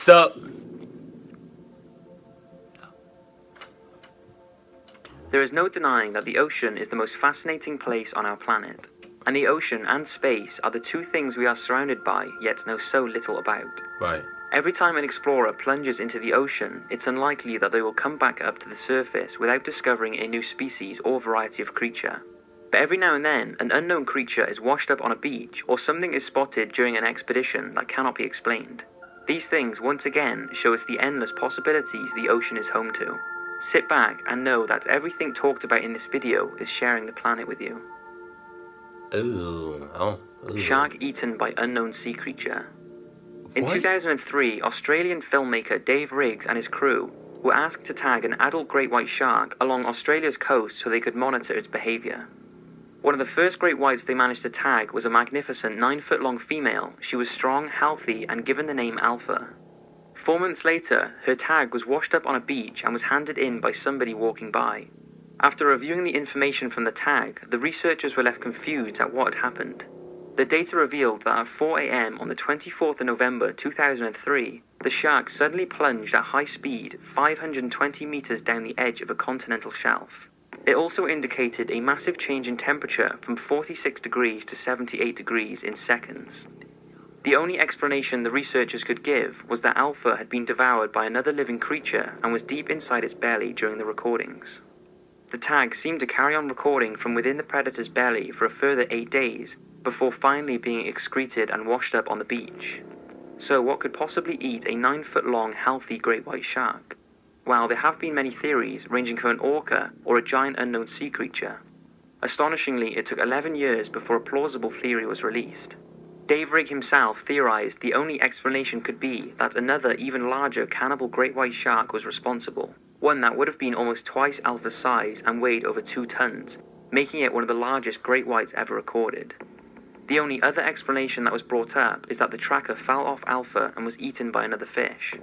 Sup? There is no denying that the ocean is the most fascinating place on our planet, and the ocean and space are the two things we are surrounded by yet know so little about. Right. Every time an explorer plunges into the ocean, it's unlikely that they will come back up to the surface without discovering a new species or variety of creature. But every now and then, an unknown creature is washed up on a beach, or something is spotted during an expedition that cannot be explained. These things once again show us the endless possibilities the ocean is home to. Sit back and know that everything talked about in this video is sharing the planet with you. Ooh. Oh. Ooh. Shark eaten by unknown sea creature. In What? 2003, Australian filmmaker Dave Riggs and his crew were asked to tag an adult great white shark along Australia's coast so they could monitor its behaviour. One of the first great whites they managed to tag was a magnificent 9-foot-long female. She was strong, healthy, and given the name Alpha. 4 months later, her tag was washed up on a beach and was handed in by somebody walking by. After reviewing the information from the tag, the researchers were left confused at what had happened. The data revealed that at 4 AM on the 24th of November 2003, the shark suddenly plunged at high speed 520 meters down the edge of a continental shelf. It also indicated a massive change in temperature from 46 degrees to 78 degrees in seconds. The only explanation the researchers could give was that Alpha had been devoured by another living creature and was deep inside its belly during the recordings. The tag seemed to carry on recording from within the predator's belly for a further 8 days, before finally being excreted and washed up on the beach. So what could possibly eat a 9-foot-long healthy great white shark? Well, there have been many theories, ranging from an orca or a giant unknown sea creature. Astonishingly, it took 11 years before a plausible theory was released. Dave Rigg himself theorized the only explanation could be that another, even larger cannibal great white shark was responsible, one that would have been almost twice Alpha's size and weighed over 2 tons, making it one of the largest great whites ever recorded. The only other explanation that was brought up is that the tracker fell off Alpha and was eaten by another fish.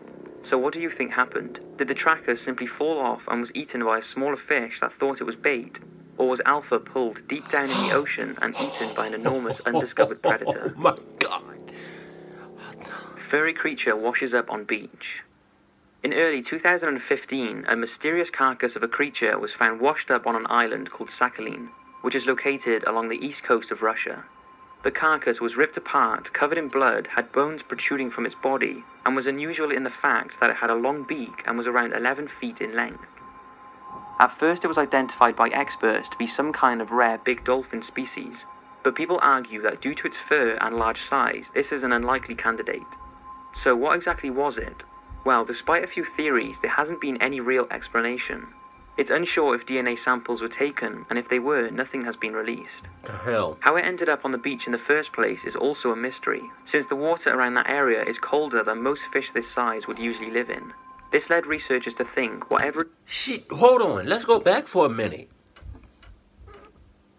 So what do you think happened? Did the tracker simply fall off and was eaten by a smaller fish that thought it was bait? Or was Alpha pulled deep down in the ocean and eaten by an enormous undiscovered predator? Oh my god. Furry creature washes up on beach. In early 2015, a mysterious carcass of a creature was found washed up on an island called Sakhalin, which is located along the east coast of Russia. The carcass was ripped apart, covered in blood, had bones protruding from its body, and was unusual in the fact that it had a long beak and was around 11 feet in length. At first it was identified by experts to be some kind of rare big dolphin species, but people argue that due to its fur and large size, this is an unlikely candidate. So what exactly was it? Well, despite a few theories, there hasn't been any real explanation. It's unsure if DNA samples were taken, and if they were, nothing has been released. The hell? How it ended up on the beach in the first place is also a mystery, since the water around that area is colder than most fish this size would usually live in. This led researchers to think whatever— Shit, hold on. Let's go back for a minute.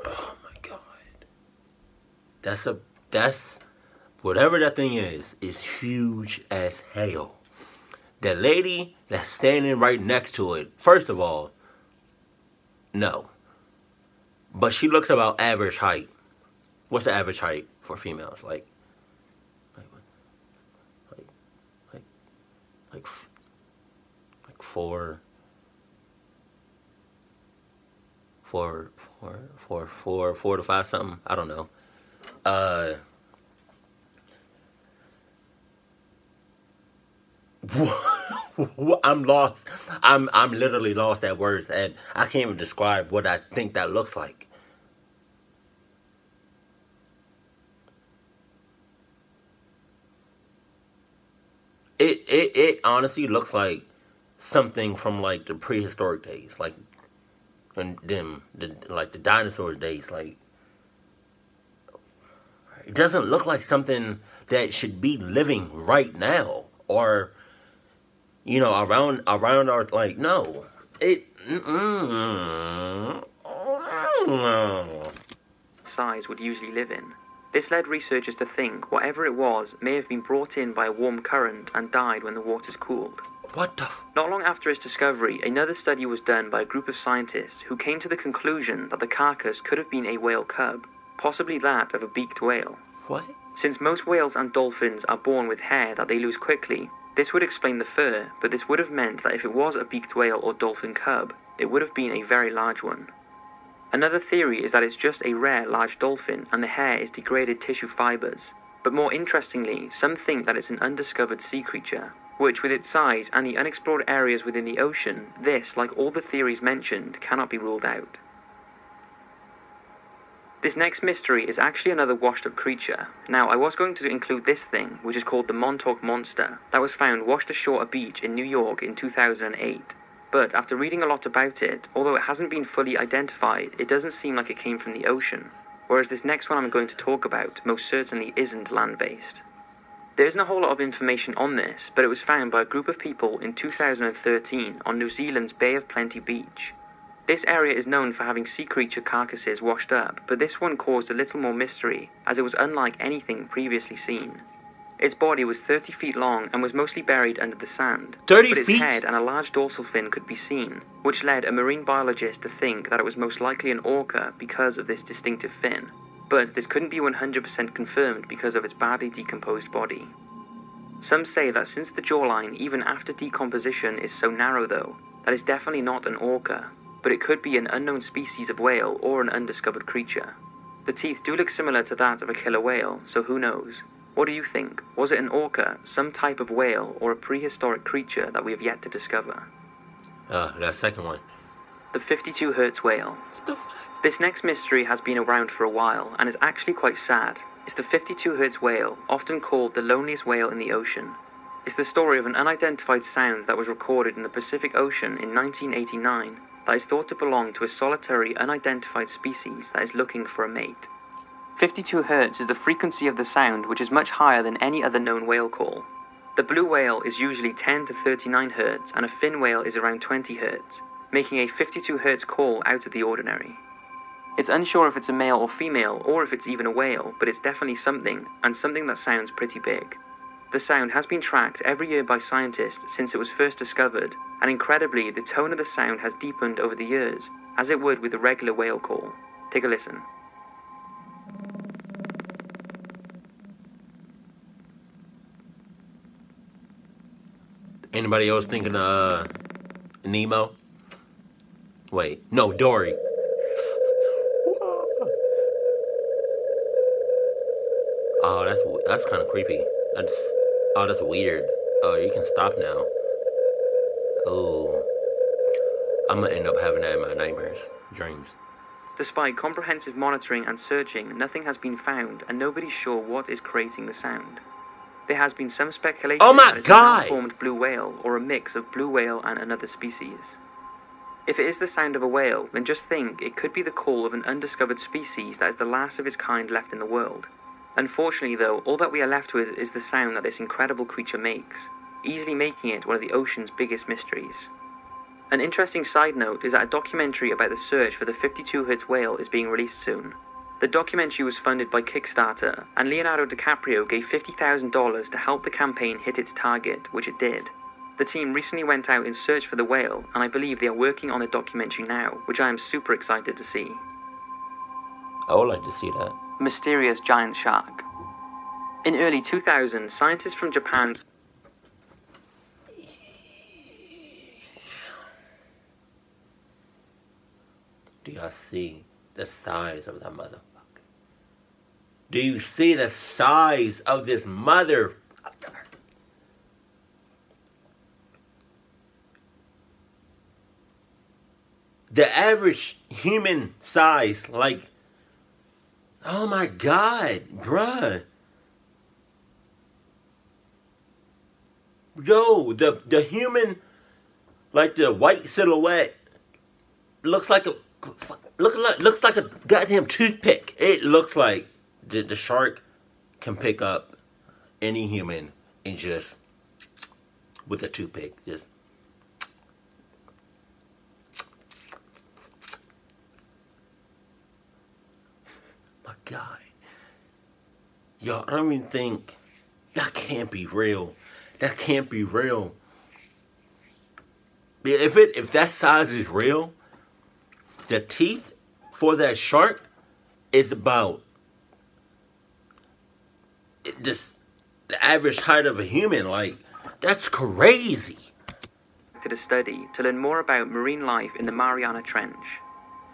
Oh my god. That's whatever that thing is huge as hell. The lady that's standing right next to it, first of all, no. But she looks about average height. What's the average height for females? Like 4 to 5 something. I don't know. I'm lost. I'm literally lost at words, and I can't even describe what I think that looks like. It honestly looks like something from like the prehistoric days, like when like the dinosaur days. Like, it doesn't look like something that should be living right now, or you know, around our, like, no. size would usually live in. This led researchers to think whatever it was may have been brought in by a warm current and died when the waters cooled. What the? Not long after its discovery, another study was done by a group of scientists who came to the conclusion that the carcass could have been a whale cub, possibly that of a beaked whale. What? Since most whales and dolphins are born with hair that they lose quickly, This would explain the fur, but this would have meant that if it was a beaked whale or dolphin cub, it would have been a very large one. Another theory is that it's just a rare large dolphin and the hair is degraded tissue fibers. But more interestingly, some think that it's an undiscovered sea creature, which with its size and the unexplored areas within the ocean, this, like all the theories mentioned, cannot be ruled out. This next mystery is actually another washed up creature. Now, I was going to include this thing, which is called the Montauk Monster, that was found washed ashore a beach in New York in 2008. But after reading a lot about it, although it hasn't been fully identified, it doesn't seem like it came from the ocean. Whereas this next one I'm going to talk about most certainly isn't land-based. There isn't a whole lot of information on this, but it was found by a group of people in 2013 on New Zealand's Bay of Plenty beach. This area is known for having sea creature carcasses washed up, but this one caused a little more mystery, as it was unlike anything previously seen. Its body was 30 feet long and was mostly buried under the sand, 30 but its feet? head and a large dorsal fin could be seen, which led a marine biologist to think that it was most likely an orca because of this distinctive fin. But this couldn't be 100% confirmed because of its badly decomposed body. Some say that since the jawline, even after decomposition, is so narrow though, that it's definitely not an orca, but it could be an unknown species of whale or an undiscovered creature. The teeth do look similar to that of a killer whale, so who knows? What do you think? Was it an orca, some type of whale, or a prehistoric creature that we have yet to discover? That second one. The 52 Hertz whale. What the fuck? This next mystery has been around for a while, and is actually quite sad. It's the 52 Hertz whale, often called the loneliest whale in the ocean. It's the story of an unidentified sound that was recorded in the Pacific Ocean in 1989 that is thought to belong to a solitary unidentified species that is looking for a mate. 52 Hertz is the frequency of the sound, which is much higher than any other known whale call. The blue whale is usually 10 to 39 Hertz and a fin whale is around 20 Hertz, making a 52 Hertz call out of the ordinary. It's unsure if it's a male or female or if it's even a whale, but it's definitely something, and something that sounds pretty big. The sound has been tracked every year by scientists since it was first discovered, and incredibly, the tone of the sound has deepened over the years, as it would with a regular whale call. Take a listen. Anybody else thinking Nemo? Wait, no, Dory. Oh, that's kind of creepy. That's weird. Oh, you can stop now. Oh, I'm gonna end up having that in my nightmares, dreams. Despite comprehensive monitoring and searching, nothing has been found, and nobody's sure what is creating the sound. There has been some speculation that it's a transformed blue whale or a mix of blue whale and another species. If it is the sound of a whale, then just think it could be the call of an undiscovered species that is the last of its kind left in the world. Unfortunately though, all that we are left with is the sound that this incredible creature makes, easily making it one of the ocean's biggest mysteries. An interesting side note is that a documentary about the search for the 52 Hertz whale is being released soon. The documentary was funded by Kickstarter, and Leonardo DiCaprio gave $50,000 to help the campaign hit its target, which it did. The team recently went out in search for the whale, and I believe they are working on the documentary now, which I am super excited to see. I would like to see that. Mysterious giant shark. In early 2000, scientists from Japan... Do y'all see the size of that motherfucker? Do you see the size of this motherfucker? The average human size, like, oh my God, bruh. Yo, the human, like the white silhouette, looks like a goddamn toothpick. It looks like the shark can pick up any human and just with a toothpick, just. My God, yo, I don't even think that can't be real. That can't be real. If that size is real. The teeth for that shark is about just the average height of a human. Like, That's crazy. Did a study to learn more about marine life in the Mariana Trench.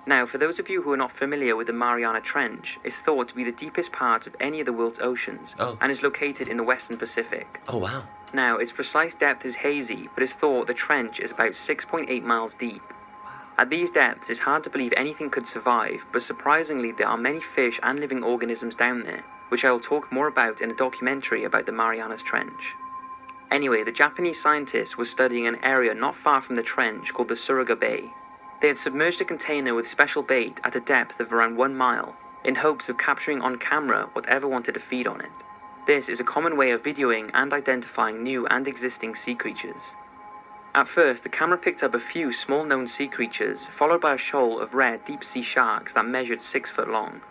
Now, for those of you who are not familiar with the Mariana Trench, it's thought to be the deepest part of any of the world's oceans, and is located in the Western Pacific. Oh, wow. Now, its precise depth is hazy, but it's thought the trench is about 6.8 miles deep. At these depths, it's hard to believe anything could survive, but surprisingly there are many fish and living organisms down there, which I will talk more about in a documentary about the Marianas Trench. Anyway, the Japanese scientists were studying an area not far from the trench called the Suruga Bay. They had submerged a container with special bait at a depth of around 1 mile, in hopes of capturing on camera whatever wanted to feed on it. This is a common way of videoing and identifying new and existing sea creatures. At first, the camera picked up a few small known sea creatures, followed by a shoal of rare deep-sea sharks that measured 6 foot long.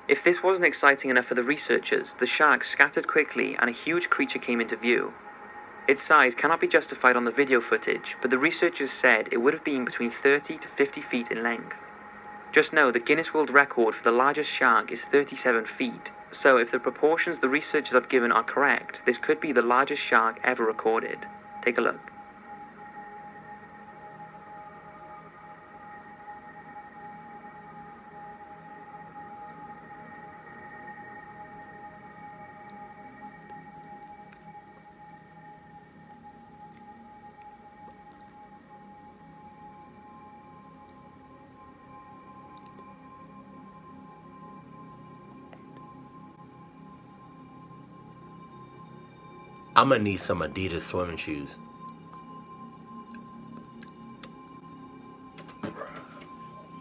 If this wasn't exciting enough for the researchers, the sharks scattered quickly and a huge creature came into view. Its size cannot be justified on the video footage, but the researchers said it would have been between 30 to 50 feet in length. Just know the Guinness World Record for the largest shark is 37 feet, so if the proportions the researchers have given are correct, this could be the largest shark ever recorded. Take a look. I'm gonna need some Adidas swimming shoes.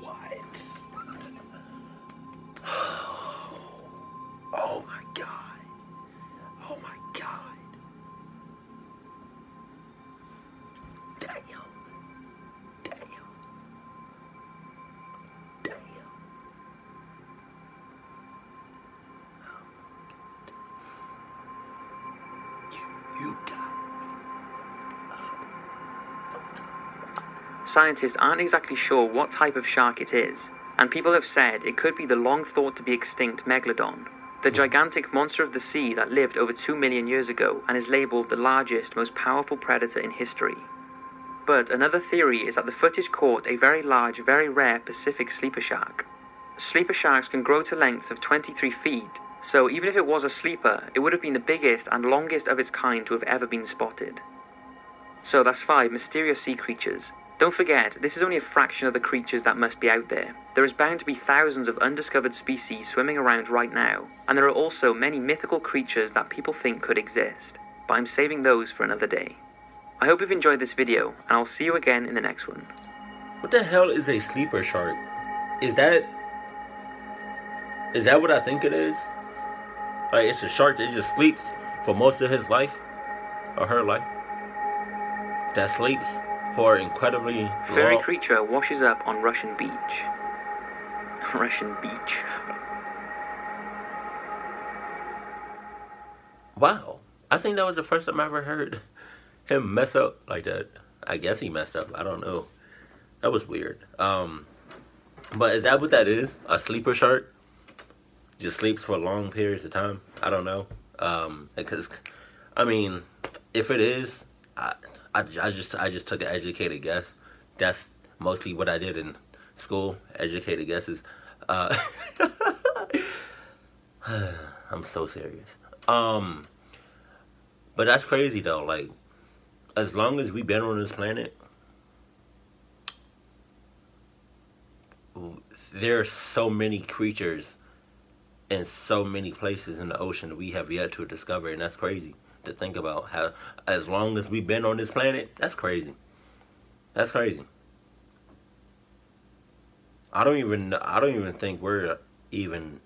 What? Oh my God. Oh my God. Damn. Damn. Damn. You got. Scientists aren't exactly sure what type of shark it is, and people have said it could be the long thought to be extinct megalodon, the gigantic monster of the sea that lived over 2 million years ago and is labelled the largest, most powerful predator in history. But another theory is that the footage caught a very large, very rare Pacific sleeper shark. Sleeper sharks can grow to lengths of 23 feet, so even if it was a sleeper, it would have been the biggest and longest of its kind to have ever been spotted. So that's 5 mysterious sea creatures. Don't forget, this is only a fraction of the creatures that must be out there. There is bound to be thousands of undiscovered species swimming around right now, and there are also many mythical creatures that people think could exist, but I'm saving those for another day. I hope you've enjoyed this video, and I'll see you again in the next one. What the hell is a sleeper shark? Is that what I think it is? Like, it's a shark that just sleeps for most of his life, or her life, that sleeps for incredibly Furry long. creature washes up on Russian beach. Russian beach. Wow, I think that was the first time I ever heard him mess up like that. I guess he messed up. I don't know. That was weird. But is that what that is? A sleeper shark? Just sleeps for long periods of time? I don't know. Because, I mean, if it is, I just took an educated guess. That's mostly what I did in school. Educated guesses. I'm so serious. But that's crazy though. Like, as long as we've been on this planet, there's so many creatures in so many places in the ocean that we have yet to discover, and that's crazy to think about. How, as long as we've been on this planet, that's crazy. That's crazy. I don't even think we're even.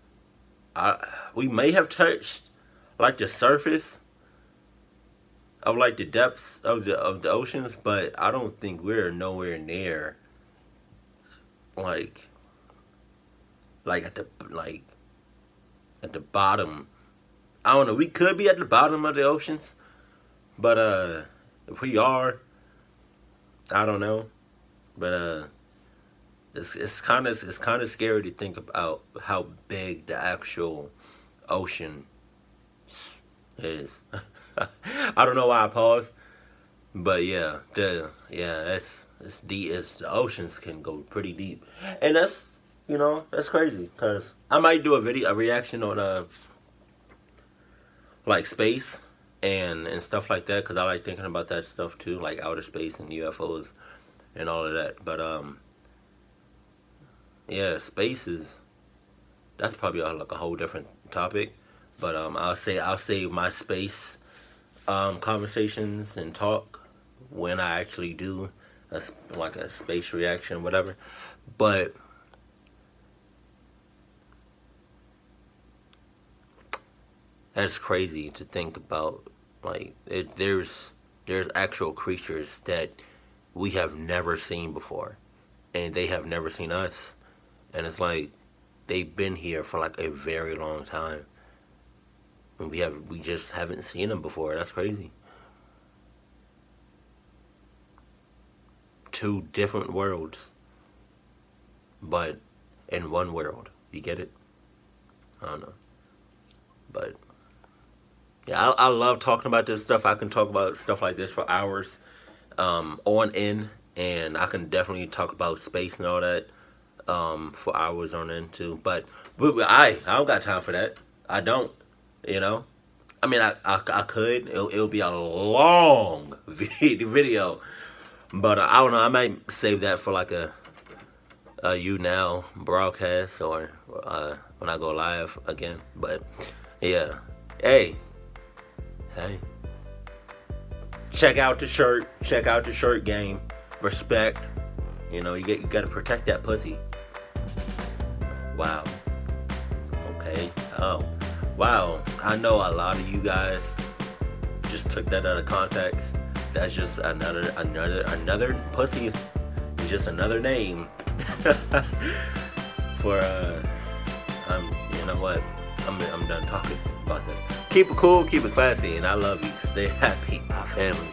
We may have touched like the surface of like the depths of the oceans, but I don't think we're nowhere near like at the bottom. I don't know. We could be at the bottom of the oceans, but if we are, I don't know. But it's kind of scary to think about how big the actual ocean is. I don't know why I paused, but yeah, it's deep. It's the oceans can go pretty deep, and that's that's crazy. Cause I might do a reaction on like space and stuff like that. Cause I like thinking about that stuff too, like outer space and UFOs and all of that. But yeah, space is that's probably like a whole different topic. But I'll save my space conversations and talk when I actually do like a space reaction, whatever. But that's crazy to think about. Like there's actual creatures that we have never seen before, and they have never seen us, and it's like they've been here for like a very long time, and we just haven't seen them before. That's crazy. Two different worlds, but in one world. You get it? I don't know, but yeah, I love talking about this stuff. I can talk about stuff like this for hours, on end, and I can definitely talk about space and all that, for hours on end too. But I don't got time for that. I don't, you know. I mean, I could. It'll be a long video, but I don't know. I might save that for like a You Now broadcast, or when I go live again. But yeah, hey. Check out the shirt. Check out the shirt game. Respect. You gotta protect that pussy. Wow. Okay. Oh. Wow. I know a lot of you guys just took that out of context. That's just another pussy. It's just another name for you know what? I'm done talking about this. Keep it cool, keep it classy, and I love you. Stay happy, my family.